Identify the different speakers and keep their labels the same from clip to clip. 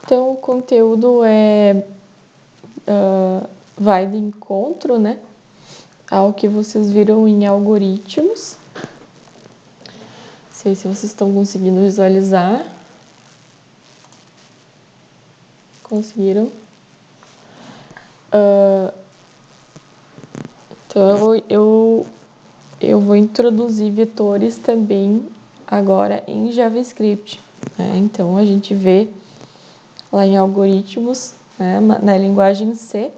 Speaker 1: Então, o conteúdo vai de encontro, né, ao que vocês viram em algoritmos. Não sei se vocês estão conseguindo visualizar. Conseguiram? Então, eu vou introduzir vetores também agora em JavaScript, né? Então, a gente vê lá em algoritmos, né, na linguagem C,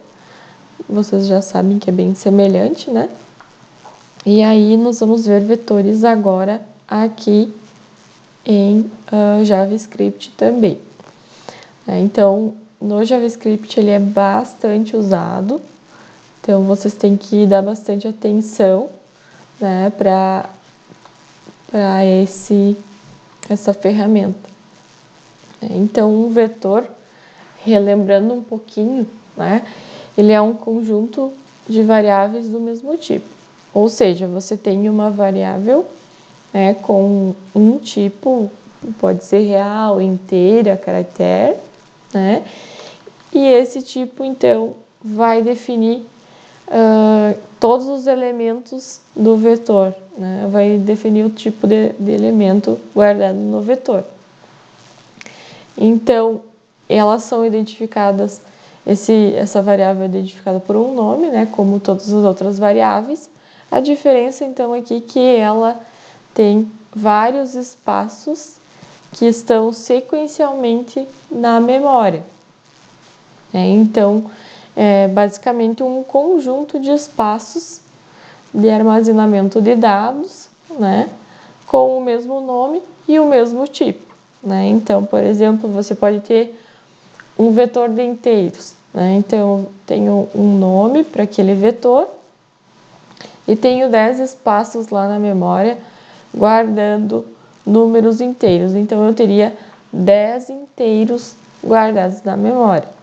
Speaker 1: vocês já sabem que é bem semelhante, né? E aí, nós vamos ver vetores agora aqui em JavaScript também. Então, no JavaScript ele é bastante usado, então vocês têm que dar bastante atenção, né, para essa ferramenta. Então, um vetor, relembrando um pouquinho, né, ele é um conjunto de variáveis do mesmo tipo. Ou seja, você tem uma variável, né, com um tipo, pode ser real, inteira, caractere, né? E esse tipo, então, vai definir todos os elementos do vetor, né? Vai definir o tipo de elemento guardado no vetor. Então, elas são identificadas, essa variável é identificada por um nome, né? Como todas as outras variáveis. A diferença, então, aqui é que ela tem vários espaços que estão sequencialmente na memória. Então, é basicamente um conjunto de espaços de armazenamento de dados, né, com o mesmo nome e o mesmo tipo, né? Então, por exemplo, você pode ter um vetor de inteiros, né? Então, eu tenho um nome para aquele vetor e tenho 10 espaços lá na memória guardando números inteiros. Então, eu teria 10 inteiros guardados na memória.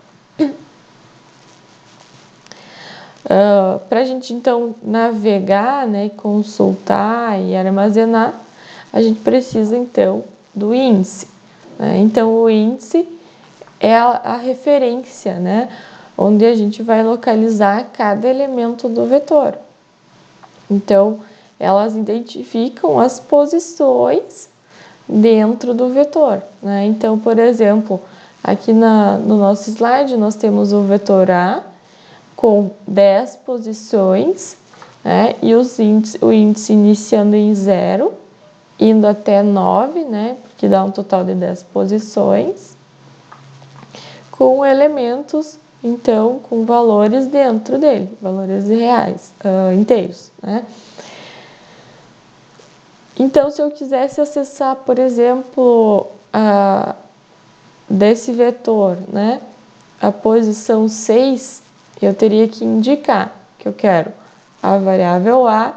Speaker 1: Para a gente, então, navegar, né, consultar e armazenar, a gente precisa, então, do índice, né? Então, o índice é a referência, né, onde a gente vai localizar cada elemento do vetor. Então, elas identificam as posições dentro do vetor, né? Então, por exemplo, aqui no nosso slide nós temos o vetor A com 10 posições, né? E o índice iniciando em 0, indo até 9, né? Que dá um total de 10 posições, com elementos, então, com valores dentro dele, valores reais, inteiros, né? Então, se eu quisesse acessar, por exemplo, desse vetor, né, a posição 6, eu teria que indicar que eu quero a variável A,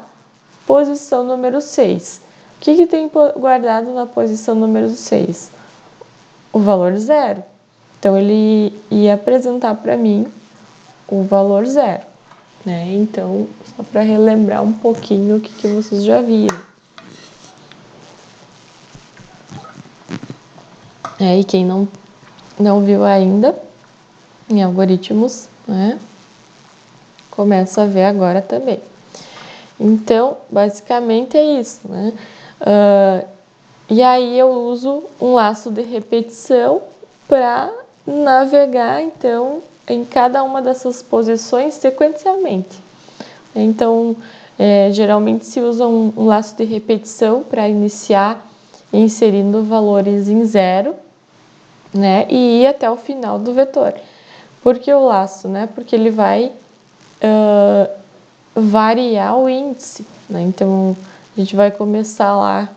Speaker 1: posição número 6. O que tem guardado na posição número 6? O valor 0. Então, ele ia apresentar para mim o valor 0, né? Então, só para relembrar um pouquinho o que vocês já viram. E quem não viu ainda em algoritmos, né, começa a ver agora também. Então, basicamente é isso, né? E aí eu uso um laço de repetição para navegar, então, em cada uma dessas posições sequencialmente. Então, geralmente se usa um laço de repetição para iniciar inserindo valores em 0, né, e ir até o final do vetor. Por que o laço, né? Porque ele vai variar o índice, né? Então, a gente vai começar lá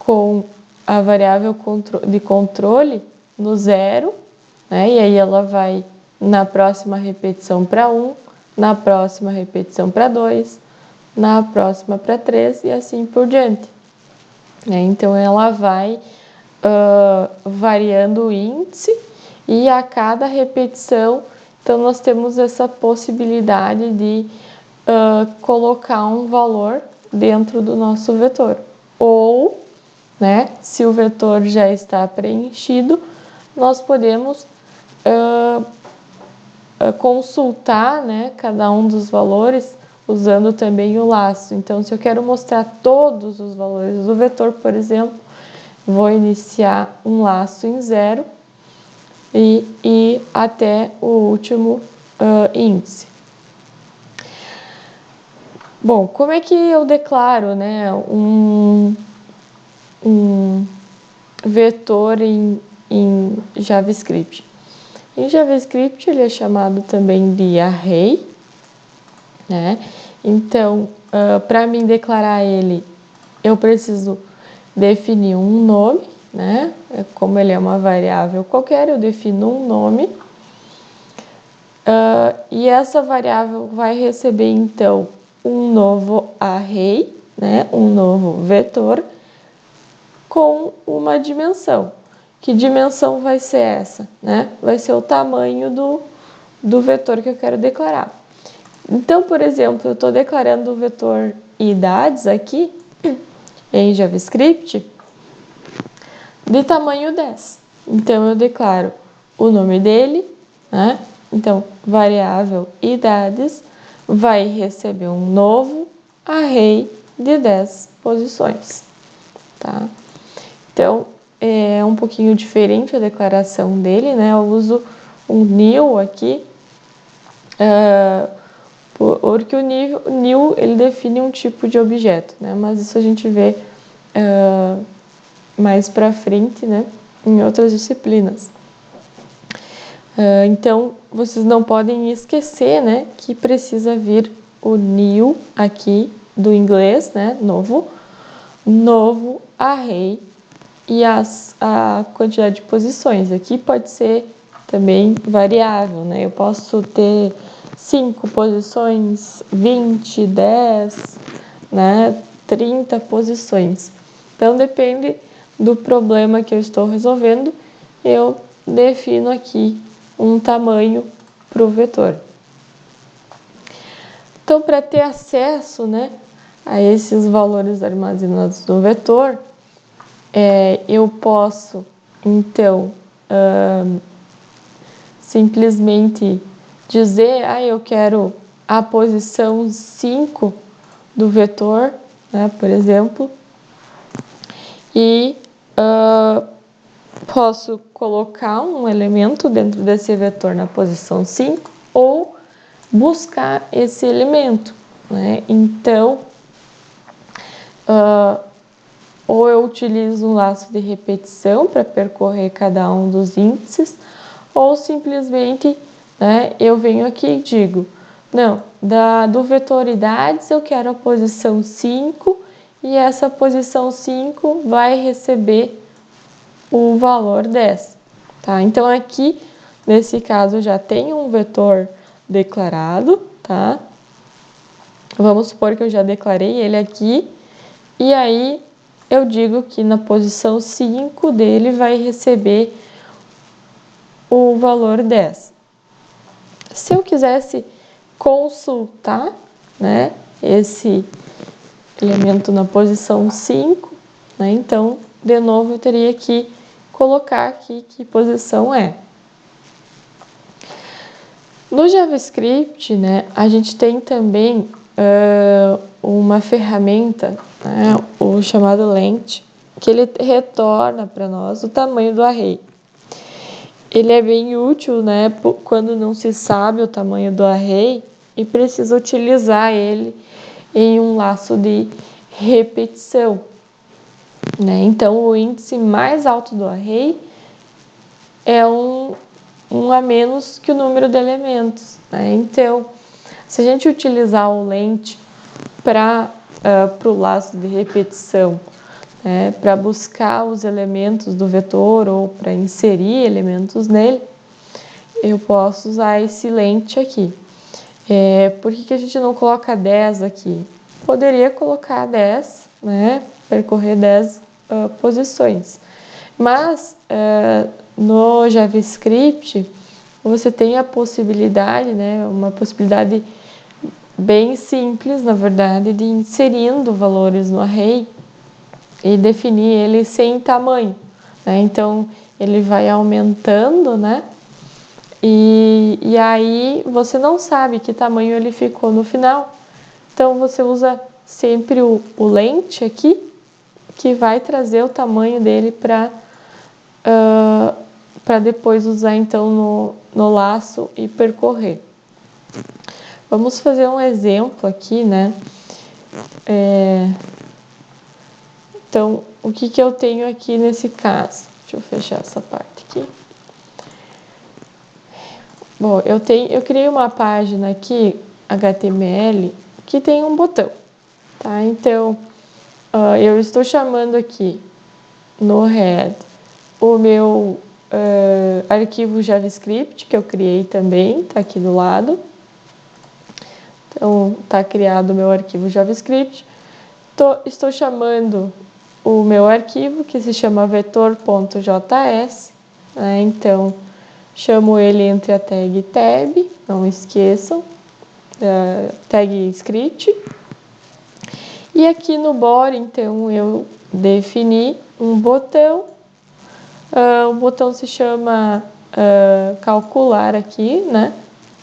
Speaker 1: com a variável de controle no 0, né? E aí ela vai na próxima repetição para 1, na próxima repetição para 2, na próxima para 3 e assim por diante. Então, ela vai variando o índice e a cada repetição, então nós temos essa possibilidade de colocar um valor dentro do nosso vetor. Ou, né, se o vetor já está preenchido, nós podemos consultar, né, cada um dos valores usando também o laço. Então, se eu quero mostrar todos os valores do vetor, por exemplo, vou iniciar um laço em 0 e ir até o último índice. Bom, como é que eu declaro, né, um vetor em JavaScript? Em JavaScript ele é chamado também de array, né? Então, para mim declarar ele, eu preciso definir um nome, né? Como ele é uma variável qualquer, eu defino um nome. E essa variável vai receber, então, um novo array, né? Um novo vetor com uma dimensão. Que dimensão vai ser essa, né? Vai ser o tamanho do vetor que eu quero declarar. Então, por exemplo, eu estou declarando o vetor idades aqui em JavaScript de tamanho 10. Então, eu declaro o nome dele, né? Então, variável idades vai receber um novo array de 10 posições, tá? Então, é um pouquinho diferente a declaração dele, né? Eu uso um new aqui, porque o new ele define um tipo de objeto, né? Mas isso a gente vê mais para frente, né? Em outras disciplinas. Então, vocês não podem esquecer, né? Que precisa vir o new aqui do inglês, né? Novo array e a quantidade de posições. Aqui pode ser também variável, né? Eu posso ter 5 posições, 20, 10, né? 30 posições. Então, depende do problema que eu estou resolvendo, eu defino aqui um tamanho para o vetor. Então, para ter acesso, né, a esses valores armazenados no vetor, eu posso, então, simplesmente dizer, eu quero a posição 5 do vetor, né, por exemplo, e posso colocar um elemento dentro desse vetor na posição 5 ou buscar esse elemento, né? Então, ou eu utilizo um laço de repetição para percorrer cada um dos índices, ou simplesmente, né, eu venho aqui e digo, não, do vetor idades eu quero a posição 5 e essa posição 5 vai receber o valor 10, tá? Então, aqui, nesse caso, eu já tenho um vetor declarado, tá? Vamos supor que eu já declarei ele aqui, e aí eu digo que na posição 5 dele vai receber o valor 10. Se eu quisesse consultar, né, esse elemento na posição 5, né, então, de novo, eu teria que colocar aqui que posição é. No JavaScript, né, a gente tem também uma ferramenta, né, o chamado length, que ele retorna para nós o tamanho do array. Ele é bem útil, né, quando não se sabe o tamanho do array e precisa utilizar ele em um laço de repetição, né? Então, o índice mais alto do array é um a menos que o número de elementos, né? Então, se a gente utilizar o length para o laço de repetição, né, para buscar os elementos do vetor ou para inserir elementos nele, eu posso usar esse length aqui. Por que a gente não coloca 10 aqui? Poderia colocar 10, né, percorrer 10 posições, mas no JavaScript você tem a possibilidade, né, uma possibilidade bem simples, na verdade, de inserindo valores no array e definir ele sem tamanho, né? Então, ele vai aumentando, né, E aí você não sabe que tamanho ele ficou no final. Então você usa sempre o lente aqui, que vai trazer o tamanho dele para depois usar então no laço e percorrer. Vamos fazer um exemplo aqui, né? Então, o que eu tenho aqui nesse caso? Deixa eu fechar essa parte aqui. Bom, eu criei uma página aqui, HTML, que tem um botão, tá? Então, eu estou chamando aqui no head o meu arquivo JavaScript, que eu criei também, tá aqui do lado. Então, tá criado o meu arquivo JavaScript. Estou chamando o meu arquivo, que se chama vetor.js, né? Então, chamo ele entre a tag tab, não esqueçam, tag script. E aqui no body, então, eu defini um botão. O botão se chama calcular aqui, né?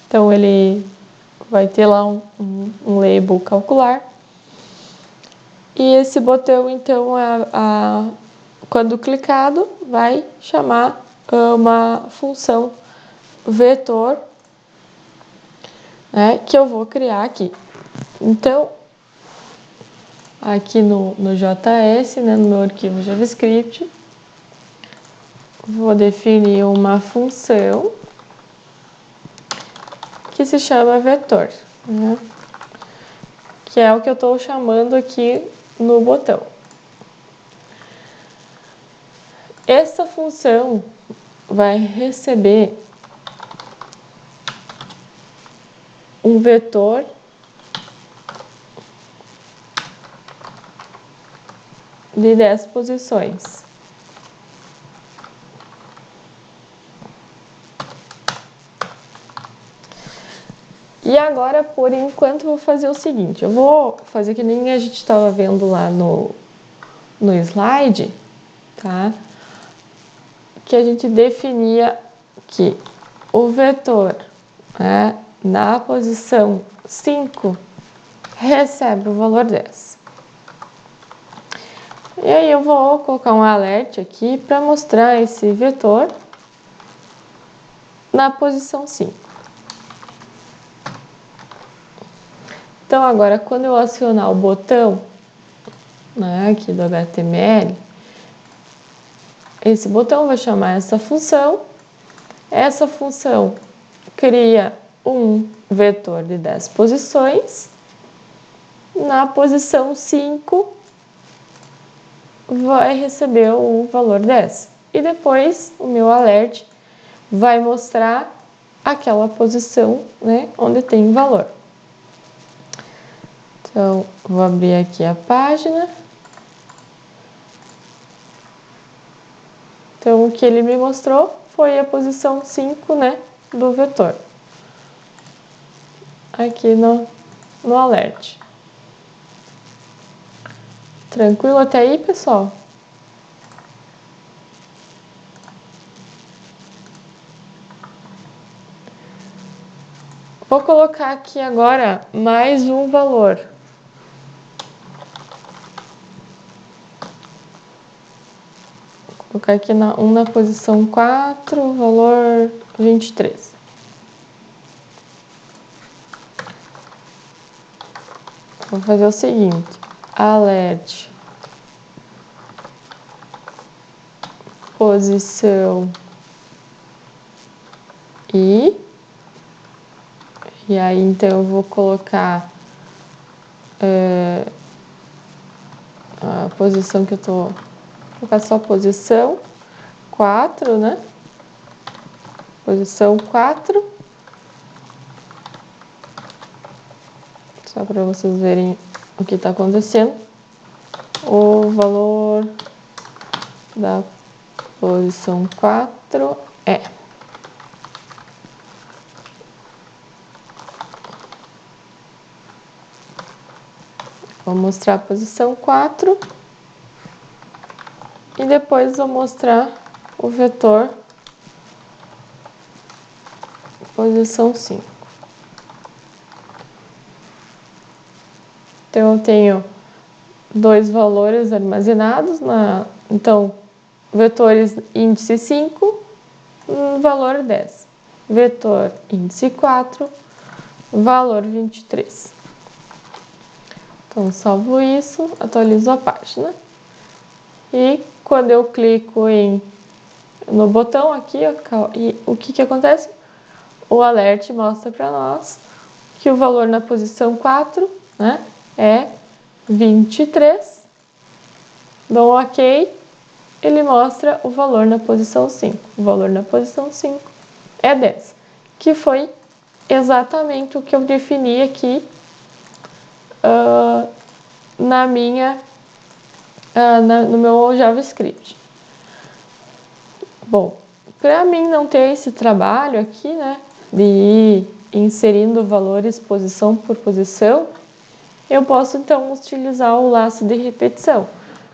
Speaker 1: Então, ele vai ter lá um label calcular. E esse botão, então, quando clicado, vai chamar uma função vetor, né, que eu vou criar aqui. Então, aqui no JS, né, no meu arquivo JavaScript, vou definir uma função que se chama vetor, né, que é o que eu estou chamando aqui no botão. Essa função vai receber um vetor de 10 posições. E agora, por enquanto, eu vou fazer o seguinte. Eu vou fazer que nem a gente estava vendo lá no slide, tá? Que a gente definia que o vetor, né, na posição 5 recebe o valor 10. E aí eu vou colocar um alert aqui para mostrar esse vetor na posição 5. Então agora, quando eu acionar o botão, né, aqui do HTML, esse botão vai chamar essa função cria um vetor de 10 posições, na posição 5 vai receber o valor 10, e depois o meu alert vai mostrar aquela posição, né, onde tem valor. Então, vou abrir aqui a página. Então, o que ele me mostrou foi a posição 5, né, do vetor. Aqui no alert. Tranquilo até aí, pessoal? Vou colocar aqui agora mais um valor. Vou colocar aqui na posição 4, valor 23. Vou fazer o seguinte, alert posição e aí então eu vou colocar a posição que eu tô, vou colocar só posição 4, né? Posição 4. Só para vocês verem o que está acontecendo. O valor da posição 4 é. Vou mostrar a posição 4 e depois vou mostrar o vetor posição 5. Então, eu tenho dois valores armazenados, então, vetores índice 5, valor 10. Vetor índice 4, valor 23. Então, salvo isso, atualizo a página. E quando eu clico no botão aqui, o que acontece? O alert mostra para nós que o valor na posição 4, né, é 23. Dou um OK, ele mostra o valor na posição 5. O valor na posição 5 é 10, que foi exatamente o que eu defini aqui no meu JavaScript. Bom, para mim não ter esse trabalho aqui, né, de ir inserindo valores posição por posição, eu posso então utilizar o laço de repetição,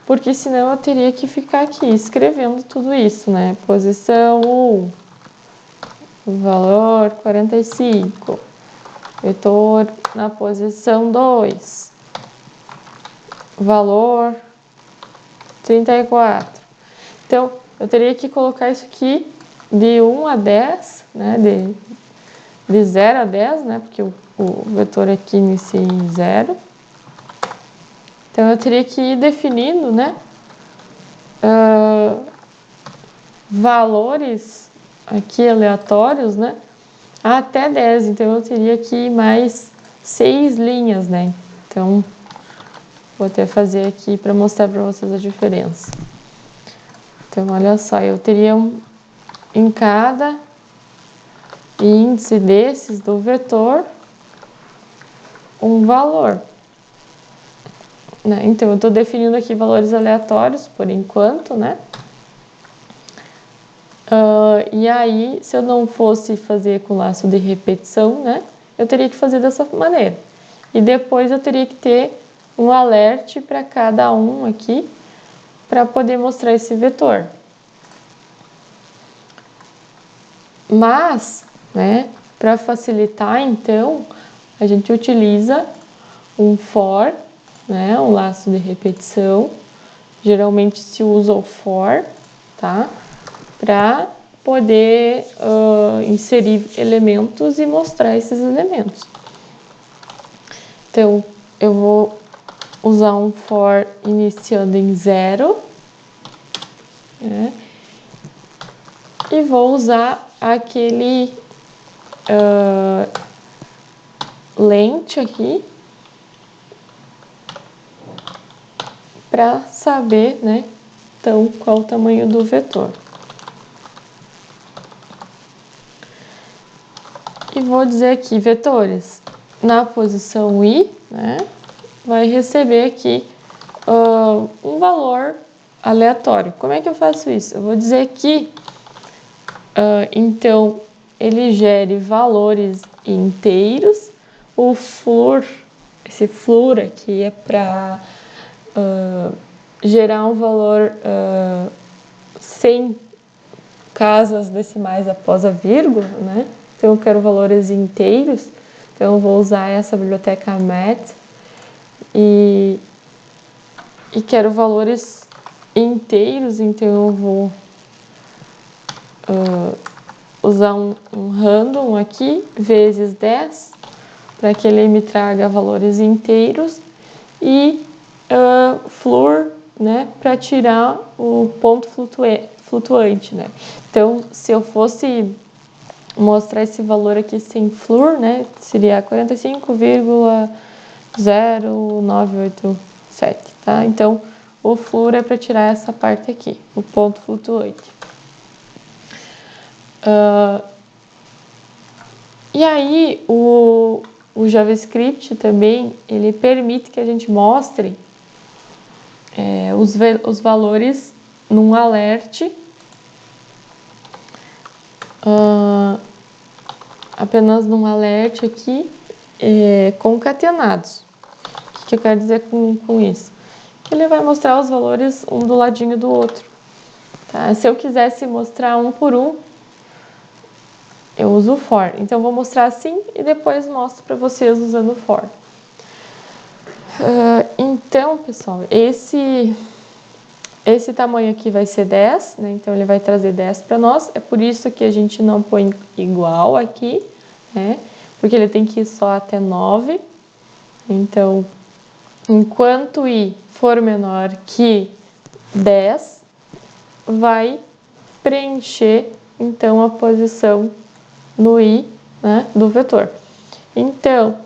Speaker 1: porque senão eu teria que ficar aqui escrevendo tudo isso, né? Posição 1, valor 45, vetor na posição 2, valor 34. Então, eu teria que colocar isso aqui de 1 a 10, né? De 0 a 10, né? Porque o vetor aqui inicia em 0. Então, eu teria que ir definindo, né? Valores aqui aleatórios, né? Até 10. Então, eu teria que ir mais 6 linhas, né? Então, vou até fazer aqui para mostrar para vocês a diferença. Então, olha só, eu teria em cada índice desses do vetor um valor, né? Então, eu estou definindo aqui valores aleatórios por enquanto, né? E aí, se eu não fosse fazer com laço de repetição, né? Eu teria que fazer dessa maneira. E depois eu teria que ter um alert para cada um aqui, para poder mostrar esse vetor. Mas, né, para facilitar, então, a gente utiliza um for, né, um laço de repetição. Geralmente se usa o for, tá? Para poder inserir elementos e mostrar esses elementos. Então, eu vou usar um for iniciando em 0, né? E vou usar aquele lente aqui para saber, né, então, qual o tamanho do vetor. E vou dizer aqui, vetores, na posição i, né, vai receber aqui um valor aleatório. Como é que eu faço isso? Eu vou dizer que, então, ele gere valores inteiros. O floor, esse floor aqui é para gerar um valor sem casas decimais após a vírgula, né? Então, eu quero valores inteiros. Então, eu vou usar essa biblioteca mat e quero valores inteiros. Então, eu vou usar um random aqui, vezes 10, para que ele me traga valores inteiros, e floor, né, para tirar o ponto flutuante, né? Então, se eu fosse mostrar esse valor aqui sem floor, né, seria 45,0987, tá? Então, o floor é para tirar essa parte aqui, o ponto flutuante. E aí, o JavaScript também, ele permite que a gente mostre os valores num alert, apenas num alert aqui, concatenados. O que eu quero dizer com isso? Que ele vai mostrar os valores um do ladinho do outro. Tá? Se eu quisesse mostrar um por um, eu uso o for. Então, vou mostrar assim e depois mostro para vocês usando o for. Então, pessoal, esse tamanho aqui vai ser 10, né? Então, ele vai trazer 10 para nós. É por isso que a gente não põe igual aqui, né? Porque ele tem que ir só até 9. Então, enquanto i for menor que 10, vai preencher, então, a posição no i, né, do vetor. Então,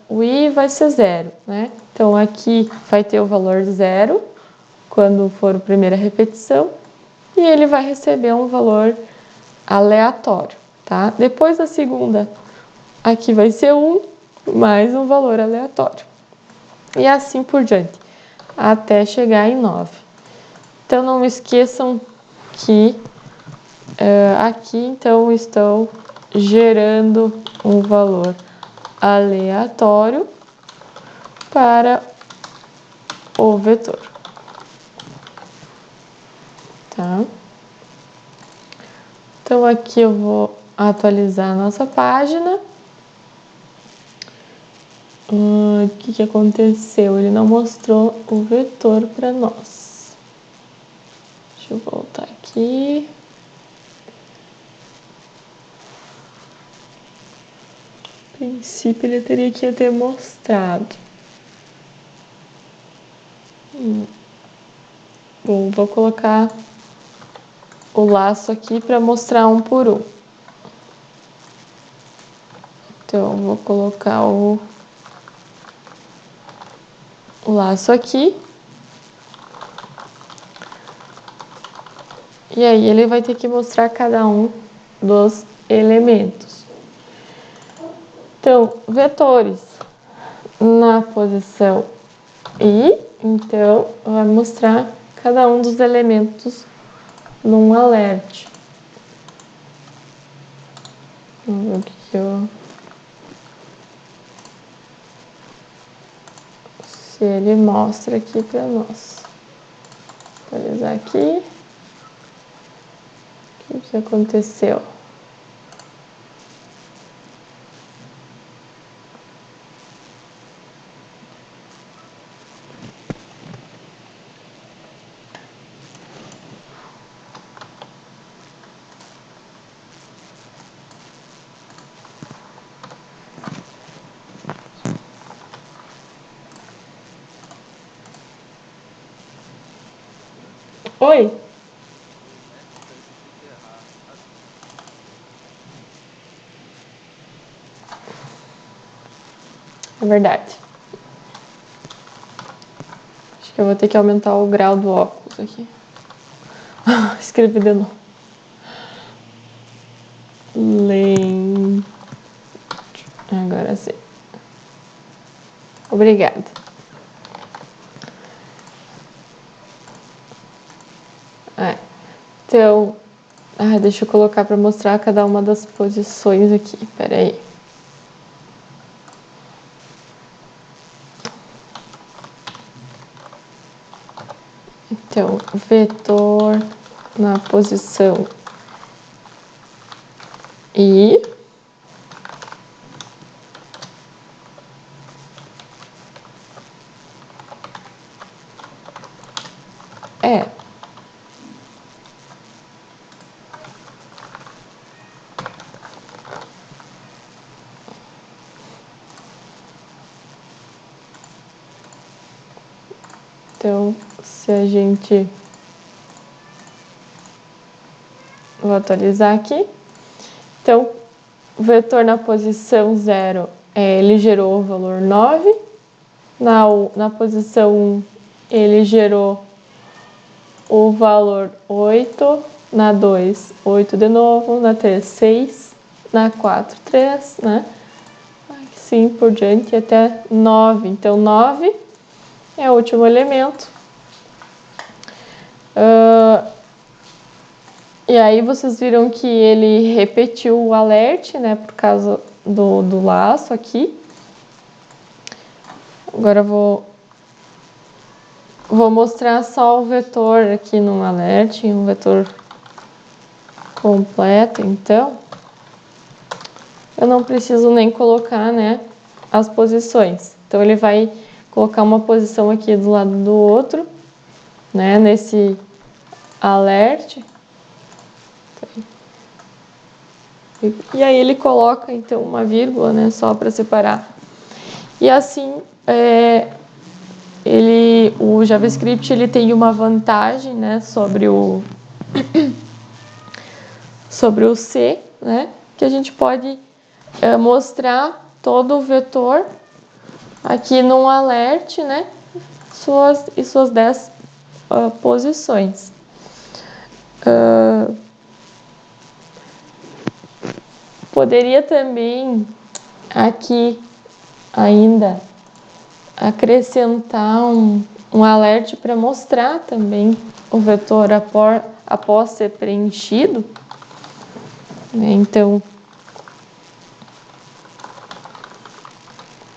Speaker 1: o i vai ser 0, né? Então, aqui vai ter o valor 0 quando for a primeira repetição e ele vai receber um valor aleatório, tá? Depois da segunda, aqui vai ser 1 mais um valor aleatório. E assim por diante, até chegar em 9. Então, não esqueçam que aqui, então, estou gerando um valor aleatório para o vetor. Tá? Então, aqui eu vou atualizar a nossa página. O que aconteceu? Ele não mostrou o vetor para nós. Deixa eu voltar aqui. A princípio, ele teria que ter mostrado. Bom, vou colocar o laço aqui para mostrar um por um. Então, vou colocar o laço aqui. E aí, ele vai ter que mostrar cada um dos elementos. Então, vetores na posição i, então, vai mostrar cada um dos elementos num alert. Vamos ver o que eu... Se ele mostra aqui para nós. Vou atualizar aqui. O que aconteceu? Oi? É verdade. Acho que eu vou ter que aumentar o grau do óculos aqui. Escrevi de novo. Agora sim. Obrigada. Então, deixa eu colocar para mostrar cada uma das posições aqui. Pera aí. Então, vetor na posição i. Então, se a gente... Vou atualizar aqui. Então, o vetor na posição 0, ele gerou o valor 9. Na posição 1, ele gerou o valor 8. Na 2, 8 de novo. Na 3, 6. Na 4, 3, né? Assim por diante até 9. Então, 9 é o último elemento. E aí vocês viram que ele repetiu o alert, né, por causa do laço aqui. Agora eu vou mostrar só o vetor aqui no alert, um vetor completo, então. eu não preciso nem colocar, né, as posições. Então, ele vai colocar uma posição aqui do lado do outro, né, nesse alert. E aí ele coloca, então, uma vírgula, né, só para separar. E assim, o JavaScript ele tem uma vantagem, né, sobre o C, né, que a gente pode mostrar todo o vetor aqui num alert, né, suas 10 posições. Poderia também aqui ainda acrescentar um alert para mostrar também o vetor após ser preenchido, né? Então,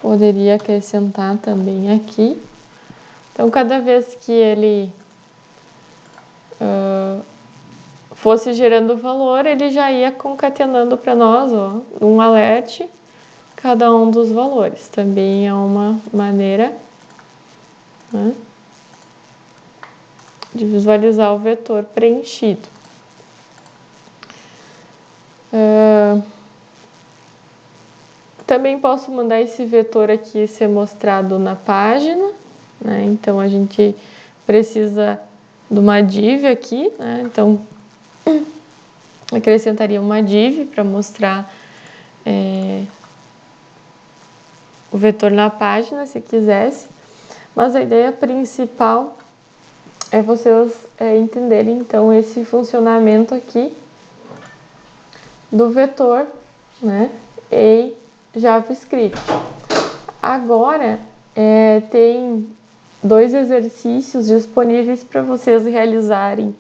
Speaker 1: poderia acrescentar também aqui. Então, cada vez que ele fosse gerando valor, ele já ia concatenando para nós, ó, um alert, cada um dos valores. Também é uma maneira, né, de visualizar o vetor preenchido. Também posso mandar esse vetor aqui ser mostrado na página, né? Então, a gente precisa de uma div aqui, né? Então, acrescentaria uma div para mostrar o vetor na página, se quisesse. Mas a ideia principal é vocês entenderem, então, esse funcionamento aqui do vetor, né, em JavaScript. Agora, tem 2 exercícios disponíveis para vocês realizarem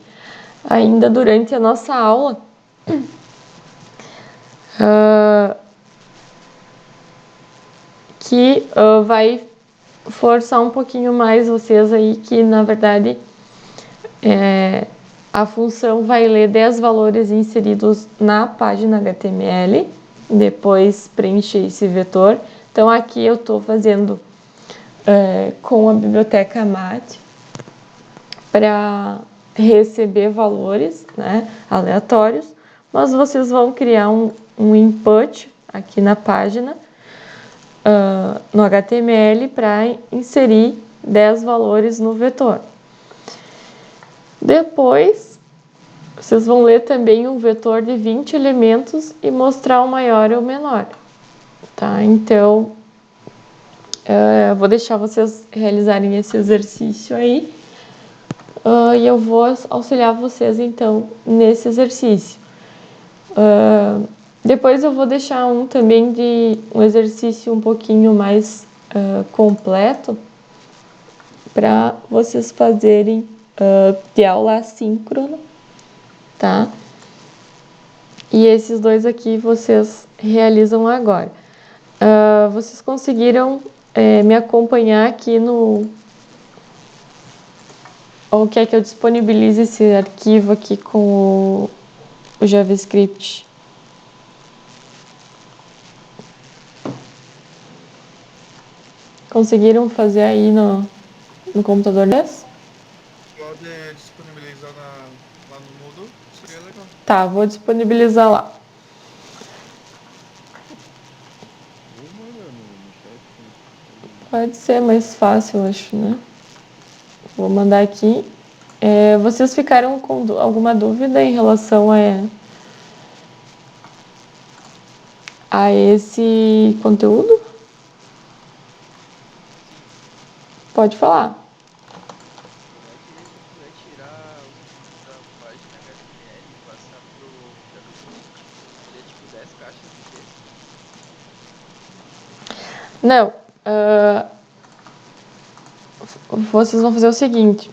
Speaker 1: ainda durante a nossa aula. Que vai forçar um pouquinho mais vocês aí, que na verdade a função vai ler 10 valores inseridos na página HTML, depois preencher esse vetor. Então aqui eu estou fazendo com a biblioteca Mat para receber valores, né, aleatórios, mas vocês vão criar um input aqui na página no HTML para inserir 10 valores no vetor. Depois, vocês vão ler também um vetor de 20 elementos e mostrar o maior e o menor. Tá? Então, eu vou deixar vocês realizarem esse exercício aí e eu vou auxiliar vocês, então, nesse exercício. Depois eu vou deixar também de um exercício um pouquinho mais completo para vocês fazerem de aula assíncrona, tá? E esses 2 aqui vocês realizam agora. Vocês conseguiram me acompanhar aqui no... Ou quer que eu disponibilize esse arquivo aqui com o JavaScript? Conseguiram fazer aí no computador desse?
Speaker 2: Pode disponibilizar lá no Moodle, seria legal.
Speaker 1: Tá, vou disponibilizar lá. Pode ser mais fácil, acho, né? Vou mandar aqui. Vocês ficaram com alguma dúvida em relação a esse conteúdo? Pode falar.
Speaker 3: Como é que se eu quiser tirar os elementos da página HTML e passar pro JavaScript, seria tipo 10 caixas de texto?
Speaker 1: Não. Vocês vão fazer o seguinte.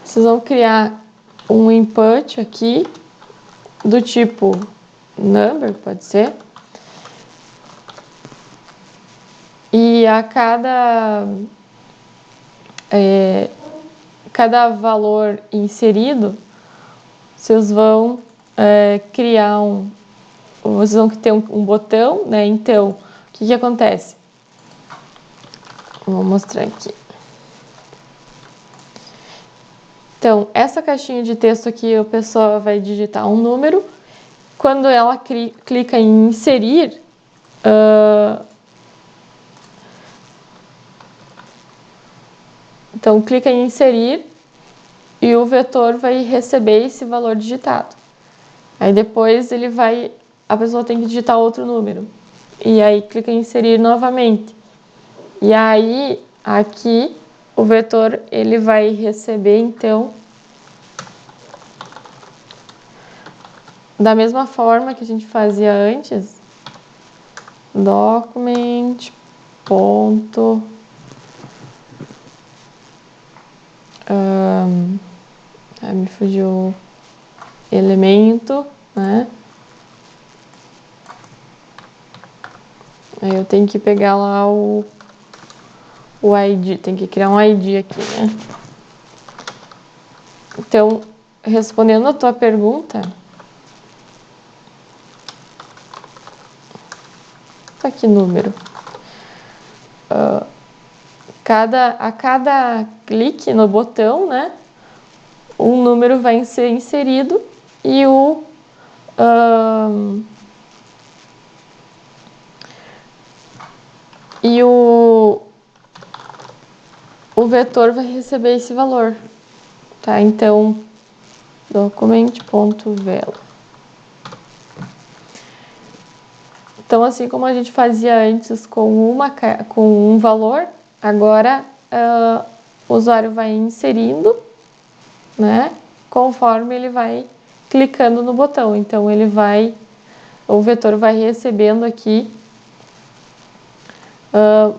Speaker 1: Vocês vão criar um input aqui do tipo number, pode ser. E a cada valor inserido, vocês vão criar vocês vão ter um botão, né? Então, o que acontece? Vou mostrar aqui. Então, essa caixinha de texto aqui, a pessoa vai digitar um número. Quando ela clica em inserir, então clica em inserir e o vetor vai receber esse valor digitado. Aí depois a pessoa tem que digitar outro número. E aí clica em inserir novamente. E aí aqui o vetor ele vai receber então da mesma forma que a gente fazia antes, document ponto me fugiu elemento, né? Aí eu tenho que pegar lá o ID, tem que criar um ID aqui, né? Então, respondendo a tua pergunta, tá aqui número. A cada clique no botão, né? Um número vai ser inserido e o vetor vai receber esse valor, tá? Então, document.velo. Então, assim como a gente fazia antes com um valor, agora o usuário vai inserindo, né? Conforme ele vai clicando no botão. Então, o vetor vai recebendo aqui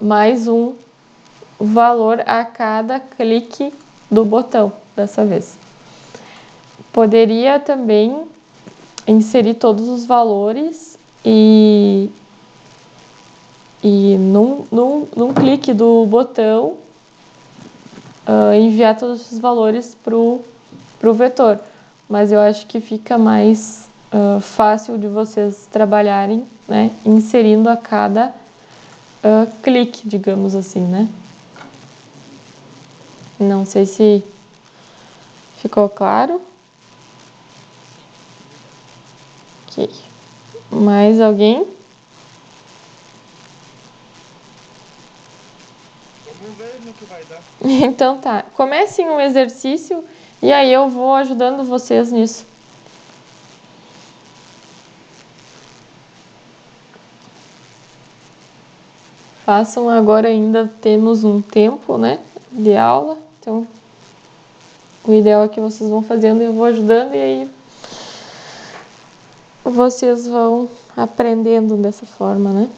Speaker 1: mais um valor a cada clique do botão, dessa vez. Poderia também inserir todos os valores e num clique do botão enviar todos os valores para o vetor. Mas eu acho que fica mais fácil de vocês trabalharem, né, inserindo a cada clique, digamos assim, né? Não sei se ficou claro. Ok. Mais alguém?
Speaker 2: Vamos ver no que vai dar.
Speaker 1: Então tá. Comecem um exercício e aí eu vou ajudando vocês nisso. Façam agora, ainda temos um tempo, né, de aula. Então, o ideal é que vocês vão fazendo e eu vou ajudando e aí vocês vão aprendendo dessa forma, né?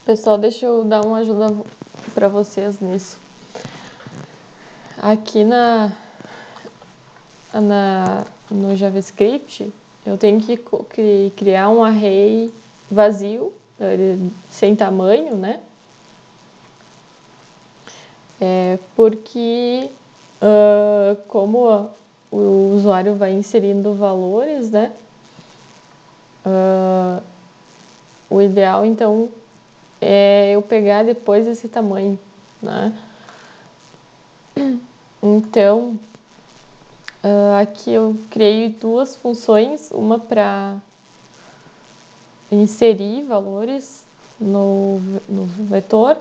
Speaker 1: Pessoal, deixa eu dar uma ajuda para vocês nisso. Aqui no JavaScript, eu tenho que criar um array vazio, sem tamanho, né? Porque como o usuário vai inserindo valores, né? O ideal, então, é eu pegar depois esse tamanho, né? Então, aqui eu criei duas funções, uma para inserir valores no vetor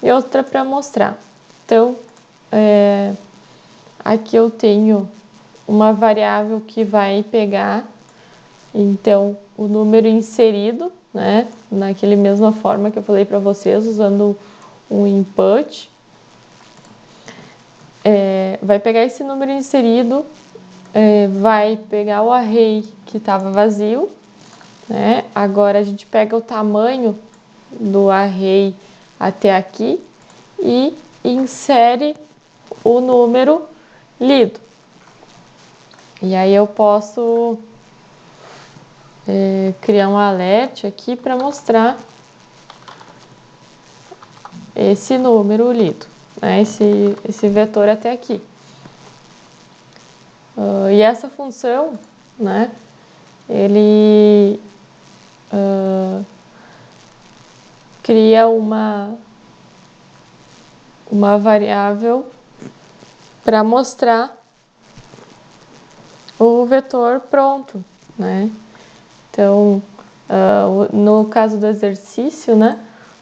Speaker 1: e outra para mostrar. Então, aqui eu tenho uma variável que vai pegar, então, o número inserido, né, naquela mesma forma que eu falei para vocês, usando um input. Vai pegar esse número inserido, vai pegar o array que estava vazio, né? Agora a gente pega o tamanho do array até aqui e insere o número lido. E aí eu posso criar um alert aqui para mostrar esse número lido, né? Esse vetor até aqui. E essa função, né? Ele cria uma variável para mostrar o vetor pronto, né? Então, no caso do exercício, né?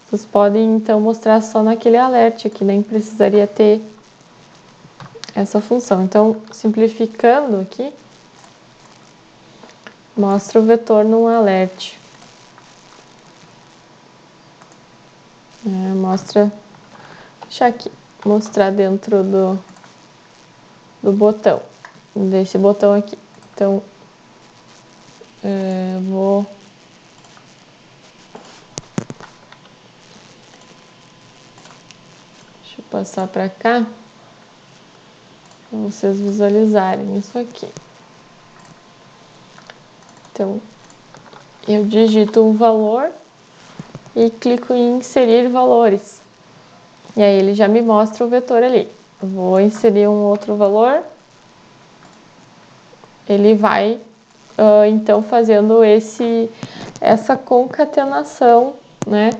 Speaker 1: Vocês podem então mostrar só naquele alert aqui, nem precisaria ter essa função. Então, simplificando aqui, mostra o vetor num alert. Deixa aqui, mostrar dentro do botão, desse botão aqui. Então, vou deixa eu passar para cá para vocês visualizarem isso aqui. Então, eu digito um valor e clico em inserir valores. E aí ele já me mostra o vetor ali. Eu vou inserir um outro valor. Ele vai, então, fazendo essa concatenação, né,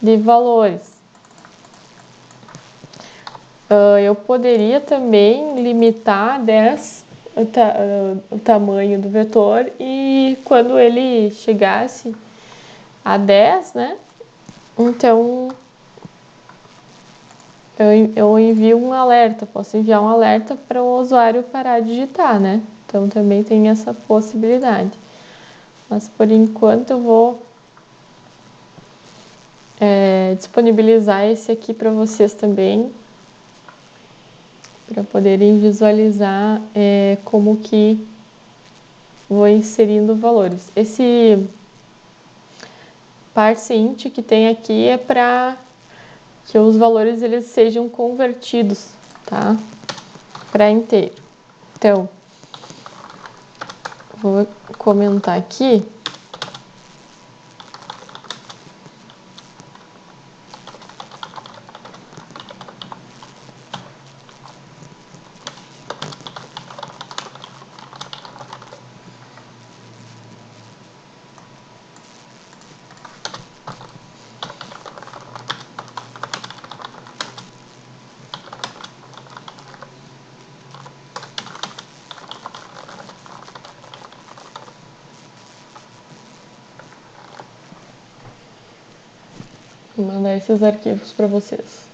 Speaker 1: de valores. Eu poderia também limitar 10 o tamanho do vetor e quando ele chegasse a 10, né, então eu envio um alerta, posso enviar um alerta para o usuário parar de digitar, né? Então também tem essa possibilidade. Mas por enquanto eu vou disponibilizar esse aqui para vocês também, para poderem visualizar como que vou inserindo valores. Esse parseInt que tem aqui é para que os valores eles sejam convertidos, tá? Para inteiro. Então, vou comentar aqui. Vou mandar esses arquivos para vocês.